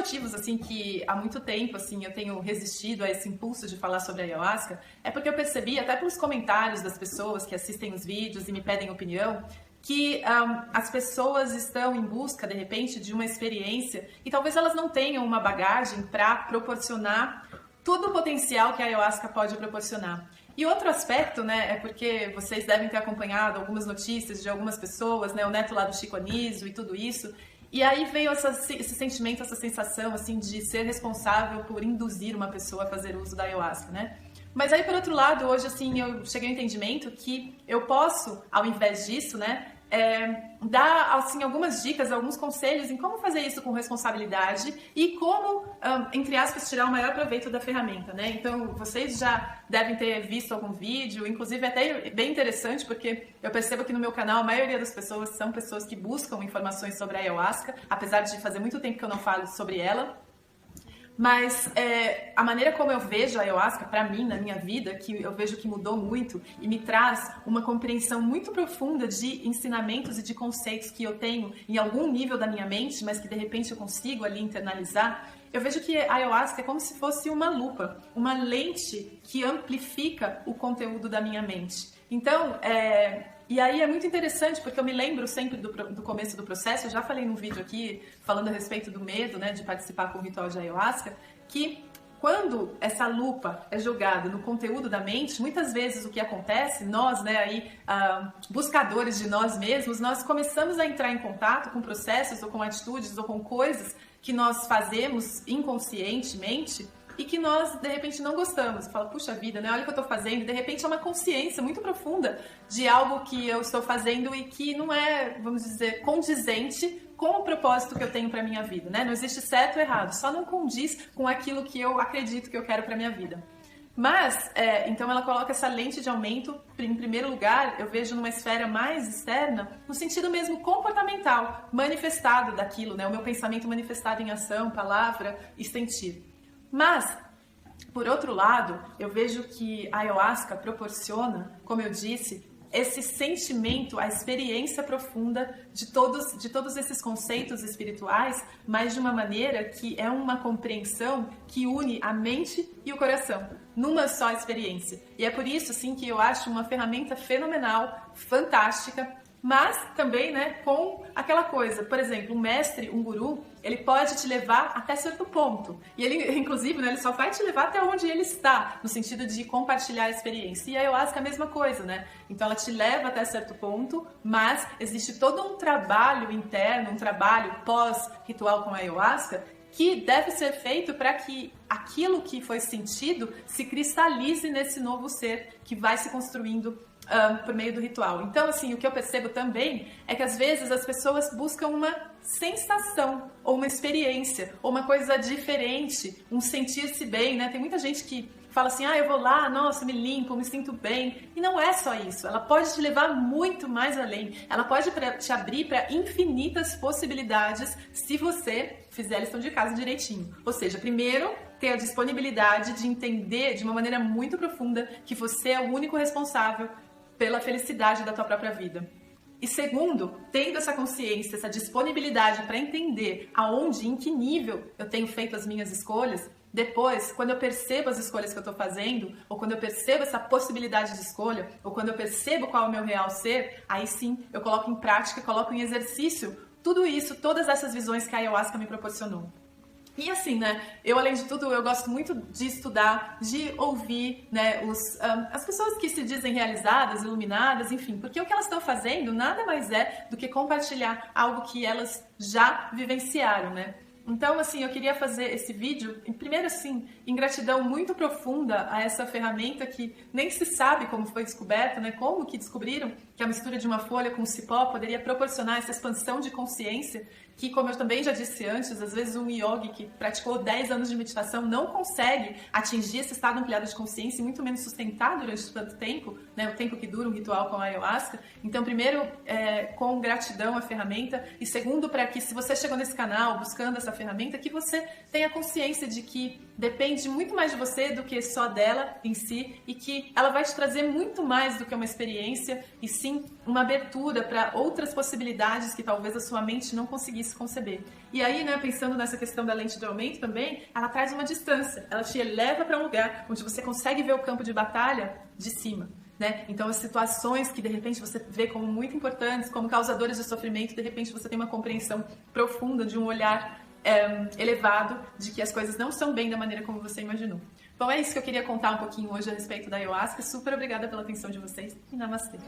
motivos, assim, que há muito tempo, assim, eu tenho resistido a esse impulso de falar sobre a ayahuasca é porque eu percebi, até pelos comentários das pessoas que assistem os vídeos e me pedem opinião, que as pessoas estão em busca, de repente, de uma experiência e talvez elas não tenham uma bagagem para proporcionar todo o potencial que a ayahuasca pode proporcionar. E outro aspecto, né, é porque vocês devem ter acompanhado algumas notícias de algumas pessoas, né, o neto lá do Chico Anísio e tudo isso, e aí veio esse sentimento, essa sensação, assim, de ser responsável por induzir uma pessoa a fazer uso da ayahuasca, né? Mas aí, por outro lado, hoje, assim, eu cheguei ao entendimento que eu posso, ao invés disso, né, dar, assim, algumas dicas, alguns conselhos em como fazer isso com responsabilidade e como, entre aspas, tirar o maior proveito da ferramenta, né? Então, vocês já devem ter visto algum vídeo, inclusive até bem interessante, porque eu percebo que no meu canal a maioria das pessoas são pessoas que buscam informações sobre a ayahuasca, apesar de fazer muito tempo que eu não falo sobre ela. Mas a maneira como eu vejo a ayahuasca, para mim, na minha vida, que eu vejo que mudou muito e me traz uma compreensão muito profunda de ensinamentos e de conceitos que eu tenho em algum nível da minha mente, mas que de repente eu consigo ali internalizar, eu vejo que a ayahuasca é como se fosse uma lupa, uma lente que amplifica o conteúdo da minha mente. Então, e aí é muito interessante, porque eu me lembro sempre do começo do processo, eu já falei num vídeo aqui, falando a respeito do medo, né, de participar com o ritual de ayahuasca, que quando essa lupa é jogada no conteúdo da mente, muitas vezes o que acontece, nós, né, aí, buscadores de nós mesmos, nós começamos a entrar em contato com processos ou com atitudes ou com coisas que nós fazemos inconscientemente, e que nós, de repente, não gostamos. Fala, puxa vida, né? Olha o que eu estou fazendo. E, de repente, é uma consciência muito profunda de algo que eu estou fazendo e que não é, vamos dizer, condizente com o propósito que eu tenho para minha vida, né? Não existe certo ou errado, só não condiz com aquilo que eu acredito que eu quero para minha vida. Mas, então ela coloca essa lente de aumento, em primeiro lugar, eu vejo numa esfera mais externa, no sentido mesmo comportamental, manifestado daquilo, né? O meu pensamento manifestado em ação, palavra e sentir. Mas, por outro lado, eu vejo que a ayahuasca proporciona, como eu disse, esse sentimento, a experiência profunda de todos esses conceitos espirituais, mas de uma maneira que é uma compreensão que une a mente e o coração, numa só experiência. E é por isso, assim, que eu acho uma ferramenta fenomenal, fantástica, mas também, né, com aquela coisa, por exemplo, um mestre, um guru, ele pode te levar até certo ponto. E ele, inclusive, né, ele só vai te levar até onde ele está, no sentido de compartilhar a experiência. E a ayahuasca é a mesma coisa, né? Então ela te leva até certo ponto, mas existe todo um trabalho interno, um trabalho pós-ritual com a ayahuasca, que deve ser feito para que aquilo que foi sentido se cristalize nesse novo ser que vai se construindo por meio do ritual. Então, assim, o que eu percebo também é que às vezes as pessoas buscam uma sensação, ou uma experiência, ou uma coisa diferente, um sentir-se bem, né? Tem muita gente que fala assim, eu vou lá, nossa, me limpo, me sinto bem. E não é só isso, ela pode te levar muito mais além. Ela pode te abrir para infinitas possibilidades se você fizer a lição de casa direitinho. Ou seja, primeiro, ter a disponibilidade de entender de uma maneira muito profunda que você é o único responsável pela felicidade da tua própria vida. E segundo, tendo essa consciência, essa disponibilidade para entender aonde, em que nível eu tenho feito as minhas escolhas, depois, quando eu percebo as escolhas que eu estou fazendo, ou quando eu percebo essa possibilidade de escolha, ou quando eu percebo qual é o meu real ser, aí sim eu coloco em prática, coloco em exercício tudo isso, todas essas visões que a ayahuasca me proporcionou. E assim, né, eu além de tudo, eu gosto muito de estudar, de ouvir, né, as pessoas que se dizem realizadas, iluminadas, enfim, porque o que elas estão fazendo nada mais é do que compartilhar algo que elas já vivenciaram, né. Então, assim, eu queria fazer esse vídeo, primeiro, assim, em gratidão muito profunda a essa ferramenta que nem se sabe como foi descoberta, né? Como que descobriram que a mistura de uma folha com cipó poderia proporcionar essa expansão de consciência que, como eu também já disse antes, às vezes um yogi que praticou 10 anos de meditação não consegue atingir esse estado ampliado de consciência e muito menos sustentar durante tanto tempo, né? O tempo que dura um ritual com a ayahuasca. Então, primeiro, com gratidão à ferramenta e segundo, para que se você chegou nesse canal buscando essa ferramenta, que você tenha consciência de que depende muito mais de você do que só dela em si e que ela vai te trazer muito mais do que uma experiência e sim uma abertura para outras possibilidades que talvez a sua mente não conseguisse conseguisse conceber. E aí, né, pensando nessa questão da lente de aumento também, ela traz uma distância, ela te eleva para um lugar onde você consegue ver o campo de batalha de cima. Né? Então, as situações que de repente você vê como muito importantes, como causadoras de sofrimento, de repente você tem uma compreensão profunda, de um olhar elevado, de que as coisas não são bem da maneira como você imaginou. Bom, é isso que eu queria contar um pouquinho hoje a respeito da ayahuasca. Super obrigada pela atenção de vocês e namastê!